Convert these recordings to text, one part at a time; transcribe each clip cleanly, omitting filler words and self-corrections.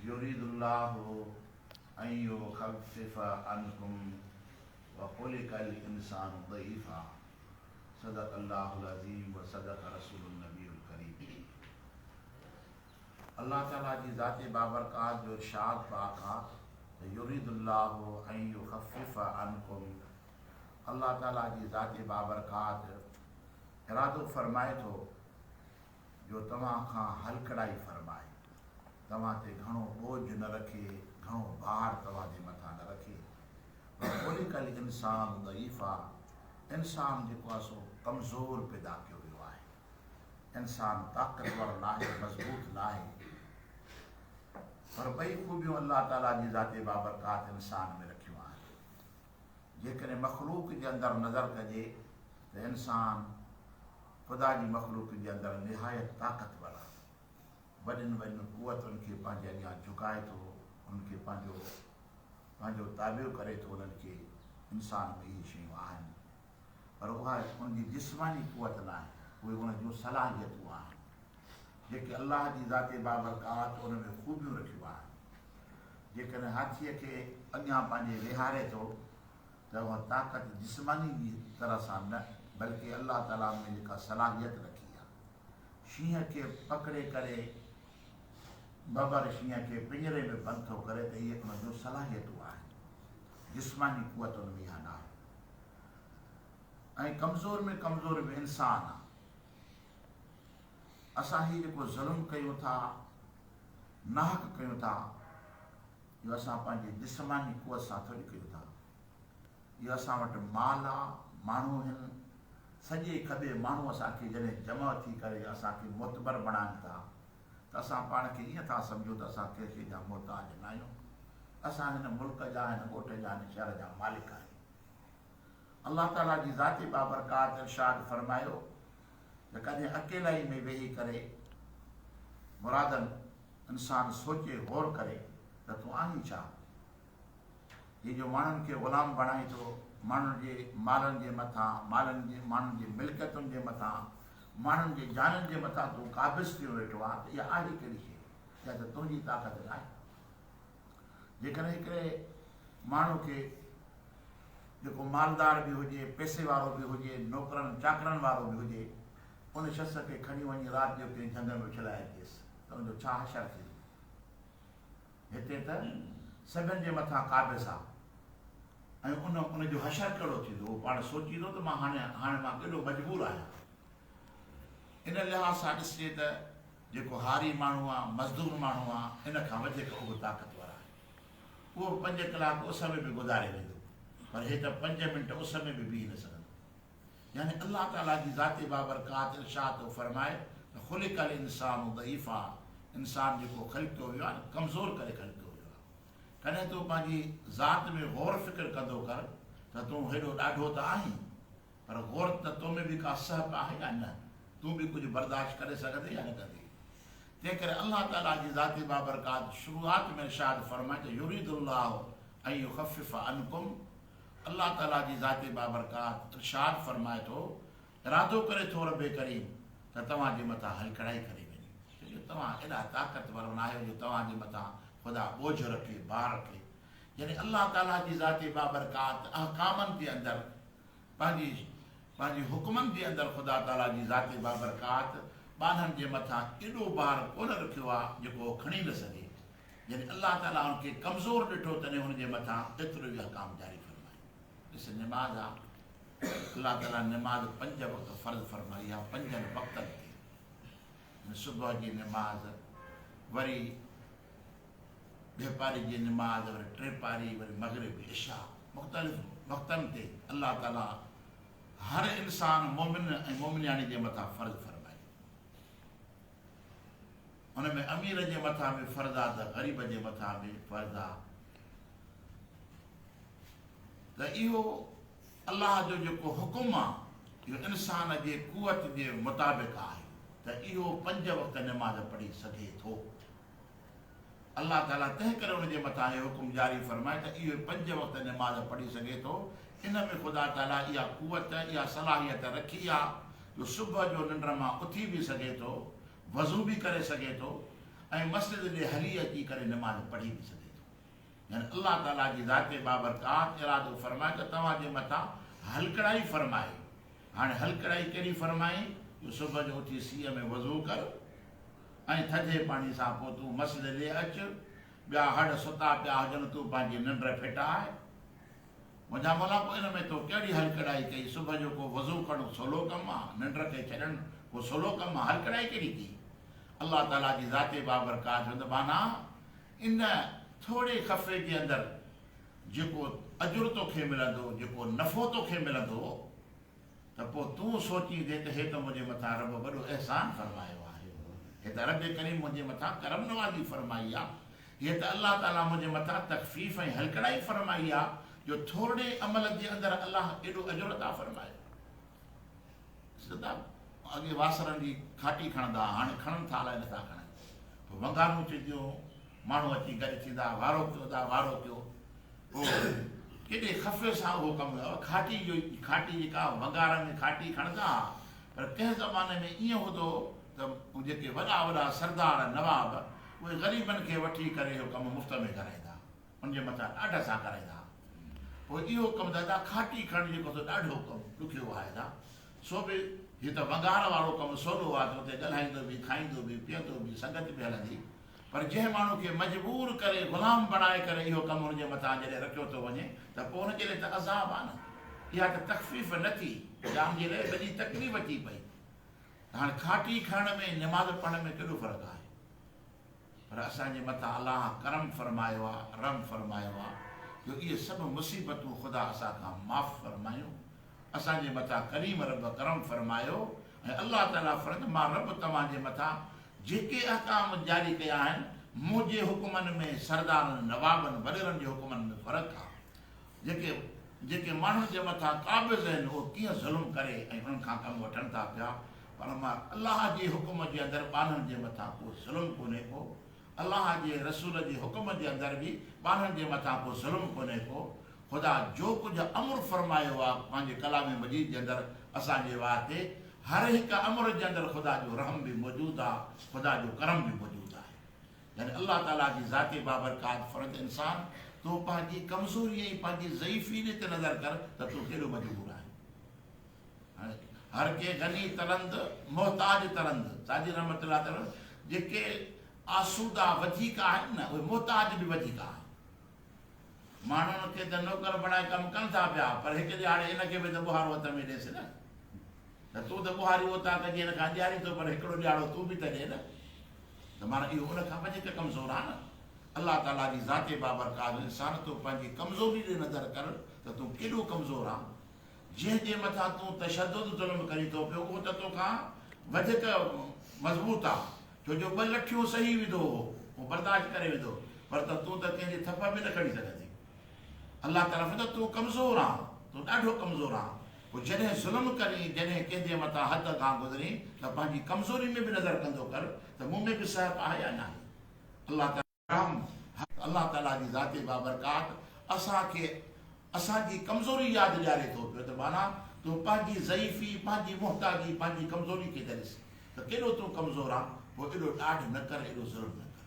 युरीदुल्लाहु अन युखफ्फिफ़ अन्कुम व खुलिक़ल इंसानु दईफ़ा। सदक़ल्लाहुल अज़ीम व सदक़ रसूलुन नबीयुल करीम। अल्लाह ताला जी ज़ात बाबरकात जो इरशाद पाक आहे, युरीदुल्लाहु अन युखफ्फिफ़ अन्कुम। अल्लाह ताला जी ज़ात बाबरकात इरादो फरमाए थो जो तव्हां खां हलकड़ाई फरमाए, तव्हां ते घणो बोझ न रखे, घणो भार तव्हां जे मथां न रखे। खुलिक़ल इंसानु दईफ़ा। इंसान जेको आहे सो कमज़ोर पैदा कयो वियो आहे। इंसान ताक़तवर न आहे, मज़बूत न आहे, पर ॿई ख़ूबियूं अल्लाह ताला जी ज़ात बाबरकात इंसान में रखियूं आहिनि। जेकॾहिं मख़लूक जे अंदरि नज़र कजे त इंसान ख़ुदा जी मख़लूक जे अंदरि निहायत ताक़तवर आहे। वॾियुनि वॾियुनि क़ुवतुनि खे पंहिंजे अॻियां झुकाए थो, उनखे पंहिंजो ताबियो करे थो। उन्हनि खे इंसान में इहे शयूं आहिनि, पर उहा उनजी जिस्मानी क़ुवत न आहे, उहे उन जूं सलाहियतूं आहिनि जेके अल्लाह जी ज़ात बाबरकात उन में ख़ूबियूं रखियूं आहिनि। जेकॾहिं हाथीअ खे अॻियां पंहिंजे विहारे थो त उहा ताक़त जिस्मानी जी तरह सां न, बल्कि अल्लाह ताला में जेका सलाहियत रखी आहे। शींहं खे पकिड़े करे बबर शींहं खे पिंजरे में बंदि थो करे त इहे उन जूं सलाहियतूं आहिनि। जिस्मानी क़ुवत उन में इहा न आहे। ऐं कमज़ोर में कमज़ोर बि इंसान आहे। असां ही जेको ज़ुल्म कयूं था, नाहक कयूं था, इहो असां पंहिंजे जिस्मानी क़ुवत सां थोरी कयूं था। इहो असां वटि माल आहे, माण्हू आहिनि, सॼे खॿे माण्हू असांखे जॾहिं जमा थी करे असांखे मोतबर बणाइनि था त असां पाण खे ईअं था सम्झूं त असां कंहिंखे जा मोहताज न आहियूं। असां हिन मुल्क जा, हिन ॻोठ जा, हिन शहर जा मालिक आहियूं। अल्लाह ताला जी ज़ात बाबरकात इरशाद फरमायो त कॾहिं अकेलाई में वेही करे मुरादनि इंसान सोचे गौर करे त तूं आहीं छा। हीअ जो माण्हुनि खे ग़ुलाम बणाई थो, माण्हुनि जे मालनि जे मथां, माण्हुनि जे मिल्कियतुनि जे मथां, माण्हुनि जे जाननि जे मथां तूं क़ाबिज़ थियो वेठो आहे, त इहा आहे कहिड़ी शइ? इहा त तुंहिंजी ताक़त न आहे। जेकॾहिं हिकिड़े माण्हू खे जेको मालदार बि हुजे, पैसे वारो बि हुजे, नौकरनि चाकरनि वारो बि हुजे, उन शख़्स खे खणी वञी राति जो कंहिं झंग में उछलाए ॾियसि त उनजो छा हशर थींदो? हिते त सभिनि जे मथां क़ाबिज़ आहे ऐं उनजो हशर कहिड़ो थींदो? उहो पाण सोचींदो त मां हाणे मां केॾो मजबूर आहियां। इन लिहाज़ सां ॾिसे त जेको हारी माण्हू आहे, मज़दूर माण्हू आहे, इन खां वधीक उहो ताक़तवर आहे। उहो 5 कलाक उस में बि गुज़ारे वेंदो, पर हे त 5 मिंट उस में बि बीह न सघंदो। यानी अल्लाह ताला जी ज़ात बाबरकात इरशाद थो फरमाए त खुलिक़ल इंसानु दईफ़ा। इंसान जेको ख़लक़ियो वियो आहे, कमज़ोर करे ख़लक़ियो वियो आहे। कॾहिं तूं पंहिंजी ज़ात में गौर फ़िक्र कंदो कर त तूं हेॾो ॾाढो त आहीं, पर गौर त तो में बि का सहप आहे या न? तूं बि कुझु बर्दाश्त करे सघंदे या न कंदे? तंहिं करे अल्लाह ताला जी ज़ात बाबरकात शुरूआत में इरशाद फरमाए त युरीदुल्लाहु अन युखफ्फिफ़ अन्कुम। अल्लाह ताला जी ज़ात बाबरकात इरशाद फरमाए थो, इरादो करे थो रबे करीम त तव्हांजे मथां हलकड़ाई करे वञे, छोजो तव्हां एॾा ताक़तवर न आहियो जो तव्हांजे मथां ख़ुदा बोझ रखे, भार रखे। यानी अल्लाह ताला जी ज़ात बाबरकात अहकामनि जे अंदरि, पंहिंजी हुकुमनि जे अंदरि ख़ुदा ताला जी ज़ात बाबरकात ॿारनि जे मथां एॾो भार कोन रखियो आहे जेको उहो खणी न सघे। यानी अल्लाह ताला हुनखे कमज़ोर ॾिठो तॾहिं हुनजे मथां एतिरो ई अहकाम जारी फरमाए। ॾिस, निमाज़ आहे, अल्लाह ताला निमाज़ 5 वक़्त फ़र्ज़ फरमाई आहे, 5 वक़्तनि ते। सुबुह जी निमाज़, वरी बेपारी जी निमाज़, वरी टेपारी, वरी मग़रिब, इशा, मुख़्तलिफ़ वक़्तनि ते अल्लाह ताला हर इंसान मोमिन ऐं मोमिनियाणी जे मथां फ़र्ज़ फरमाए। हुनमें अमीर जे मथां बि फ़र्ज़ आहे त ग़रीब जे मथां बि फ़र्ज़ आहे। त इहो अल्लाह जो जेको हुकुम आहे, इहो इंसान जे क़ुवत जे मुताबिक़ आहे त इहो 5 वक़्त निमाज़ पढ़ी सघे थो। अल्लाह ताला तंहिं करे उनजे मथां इहो हुकुम जारी फरमाए त इहो 5 वक़्त निमाज़ पढ़ी सघे थो। इन में ख़ुदा ताला इहा क़ुवत, इहा सलाहियत रखी आहे जो सुबुह जो निंड मां उथी बि सघे थो, वज़ू बि करे सघे थो, ऐं मस्जिद ॾे हली अची करे नमाज़ पढ़ी बि सघे थो। यानी अल्लाह ताला जी ज़ाते बाबरकात इरादो फरमाए त तव्हांजे मथां हलकड़ाई फरमाए। हाणे हलकड़ाई कहिड़ी फरमाई जो सुबुह जो उथी सीअ में वज़ू कर ऐं थधे पाणी सां पोइ तूं मस्जिद ॾे अचु, ॿिया हड़ सुता पिया हुजनि, तूं पंहिंजी निंड फिटाए। मुंहिंजा मौला पोइ इन में तो कहिड़ी हलकड़ाई कई? सुबुह जो को वज़ू करणु सवलो कमु आहे, निंड खे छॾणु को सवलो कमु आहे, हलकड़ाई कहिड़ी की? अल्लाह ताला जी ज़ाते बाबरकात जो माना इन थोरे ख़फ़े जे अंदरि जेको अजुर तोखे मिलंदो, जेको नफ़ो तोखे मिलंदो, त पोइ तूं सोचींदे त हे त मुंहिंजे मथां रब वॾो अहसान फरमायो आहे, हे त रब करीम मुंहिंजे मथां करम नवाज़ी फरमाई आहे, हे त अल्लाह ताला मुंहिंजे मथां तकफ़ीफ़ ऐं हलकड़ाई फरमाई आहे जो थोरे अमल जे अंदरि अल्लाह एॾो अजुर अता फरमायो। अॻे वासरनि जी खाटी खणंदा, हाणे खणनि था अलाए नथा खणनि। पोइ वंगारूं चिदियूं, माण्हू अची गॾु थींदा, वारो कयो था, वारो कयो। पोइ केॾे ख़फ़े सां उहो कमु कयो। खाटी जेका वंगार में खाटी खणंदा, पर कंहिं ज़माने में ईअं हूंदो त जेके वॾा वॾा सरदार नवाब उहे ग़रीबनि खे वठी करे इहो कमु मुफ़्त में कराईंदा, उनजे मथां ॾाढा सां कराईंदा। पोइ इहो कमु दादा खाटी खणणु जेको त ॾाढो कमु ॾुखियो आहे दादा। सो बि हीअ त वंगार वारो कमु सवलो आहे, त हुते ॻाल्हाईंदो बि, खाईंदो बि, पीअंदो बि, संगत बि हलंदी। पर जंहिं माण्हू खे मजबूर करे ग़ुलाम बणाए करे इहो कमु हुनजे मथां जॾहिं रखियो थो वञे त पोइ हुनजे लाइ त अज़ाब आहे न, इहा त तकफ़ीफ़ न थी, जाम जे लाइ वॾी तकलीफ़ अची पई। हाणे खाटी खणण में निमाज़ पढ़ण में केॾो फ़र्क़ु आहे? पर असांजे मथां अलाह करम फरमायो आहे, रम फरमायो आहे जो इहे सभु मुसीबतूं ख़ुदा असां खां माफ़ फरमायूं। असांजे मथां करीम रब करम फरमायो ऐं अल्लाह ताला फरमाए मां रब तव्हांजे मथां जेके अहकाम जारी कया आहिनि, मुंहिंजे हुकुमनि में सरदारनि, नवाबनि, वॾेरनि जे हुकुमनि में फ़र्क़ु आहे। जेके माण्हुनि जे मथां क़ाबिज़ आहिनि उहो कीअं ज़ुल्म करे ऐं उन्हनि खां कमु वठनि था पिया, पर मां अलाह जे हुकुम जे अंदरि ॿारनि जे मथां को ज़ुल्म कोन्हे को, अलाह जे रसूल जे हुकुम जे अंदरि बि ॿारनि जे मथां को ज़ुल्म कोन्हे को। ख़ुदा जो कुझु अमर फरमायो आहे पंहिंजे कलाम मजीद जे अंदरि असांजे वास्ते, हर हिकु अमर जे अंदरि ख़ुदा जो रहम बि मौजूदु आहे, ख़ुदा जो करम बि मौजूदु आहे। यानी अल्लाह ताला जी ज़ाते बाबरकात फ़र्ज़ इंसान तूं पंहिंजी कमज़ोरी ऐं पंहिंजी ज़ईफ़ी ते नज़र कर त तूं केॾो मजबूर आहे। हाणे हर के गनी तरंद मोहताज तरंद, साजी रहमतुल्लाह तरंद, जेके आसूदा वधीक आहिनि न उहे मोहताज बि वधीक आहिनि। माण्हुनि खे त नौकर बणाए कमु कनि था पिया, पर हिकु ॼाणे हिनखे बि त बुहारो हथ में ॾेसि न, त तूं त बुहारी उता कजे हिन खां ॾियारी थो, पर हिकिड़ो ॼाणो तूं बि त ॾे न, त माना इहो उन खां वधीक कमज़ोर आहे न। अल्लाह ताला जी ज़ाते बाबरकात इंसान तूं पंहिंजी कमज़ोरी ॾे नज़र कर त तूं केॾो कमज़ोर आहे। जंहिंजे मथां तूं तशद्दुद ज़ुल्म करी थो पियो उहो त तोखां वधीक मज़बूत आहे, छो जो ॿ लठियूं सही विधो उहो बर्दाश्त करे विधो, पर त तूं त कंहिंजी थप बि न खणी सघंदी। अल्लाह तरफ़ त तूं कमज़ोर आहे, तूं ॾाढो कमज़ोर आहे। पोइ जॾहिं ज़ुल्म करी, जॾहिं कंहिंजे मथां हद खां गुज़री त पंहिंजी कमज़ोरी में बि नज़र कंदो कर त मूं में बि सहप आहे या न आहे। अल्लाह ताला जी ज़ाते बाबरकात असांखे असांजी कमज़ोरी यादि ॾियारे थो पियो त माना तूं पंहिंजी ज़ईफ़ी, पंहिंजी मुहताजी, पंहिंजी कमज़ोरी खे ॾिस त केॾो तूं कमज़ोर आहे। पोइ एॾो ॾाढ न कर, एॾो ज़ुल्म न कर।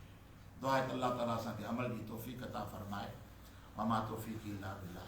दुआ आहे त अल्लाह ताला असांखे अमल जी तौफ़ीक़ अता फ़रमाए। वमा तौफ़ीक़ी इल्ला बिल्लाह।